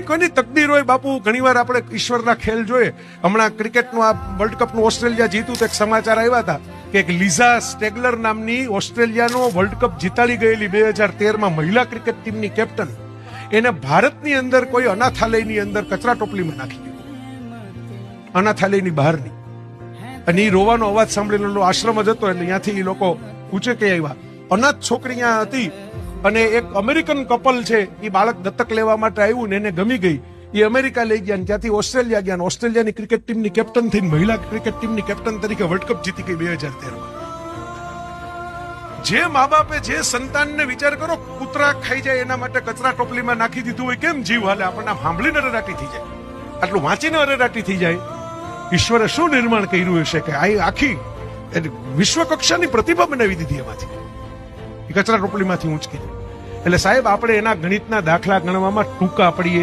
કોઈની તકદીર હોય બાપુ. ઘણીવાર આપણે ઈશ્વરના ખેલ જોઈએ. હમણાં ક્રિકેટનું આ વર્લ્ડ કપનું ઓસ્ટ્રેલિયા જીત્યું તો એક સમાચાર આવ્યા હતા કે એક લીઝા સ્ટેગલર નામની ઓસ્ટ્રેલિયાનો વર્લ્ડ કપ જીતાડી ગયેલી 2013માં મહિલા ક્રિકેટ ટીમની કેપ્ટન, એને ભારતની અંદર કોઈ અનાથાલયની અંદર કચરા ટોપલીમાં નાખી દીધું, અનાથાલયની બહારની. અને એ રોવાનો અવાજ સાંભળેલો આશ્રમ જ હતો એટલે ત્યાંથી એ લોકો ઉચેકે આવ્યા. અનાથ છોકરી ત્યાં હતી અને એક અમેરિકન કપલ છે, એ બાળક દત્તક લેવા માટે આવ્યું ને એને ગમી ગઈ. એ અમેરિકા લઈ ગયા, ત્યાંથી ઓસ્ટ્રેલિયા ગયા. ઓસ્ટ્રેલિયાની ક્રિકેટ ટીમની કેપ્ટન થઈને મહિલા ક્રિકેટ ટીમની કેપ્ટન તરીકે વર્લ્ડ કપ જીતી ગઈ 2013માં. જે મા બાપે જે સંતાનને વિચાર કરો કૂતરા ખાઈ જાય એના માટે કચરા ટોપલીમાં નાખી દીધું હોય, કેમ જીવ હાલે? આપણને સાંભળીને અરેરાટી થઈ જાય, આટલું વાંચીને અરેરાટી થઈ જાય. ઈશ્વરે શું નિર્માણ કર્યું હશે કે આ આખી વિશ્વ કક્ષાની પ્રતિભા બનાવી દીધી એમાંથી, કચરા ટોપલીમાંથી ઊંચકી. એટલે સાહેબ આપણે એના ગણિતના દાખલા ગણવામાં ટૂંકા પડીએ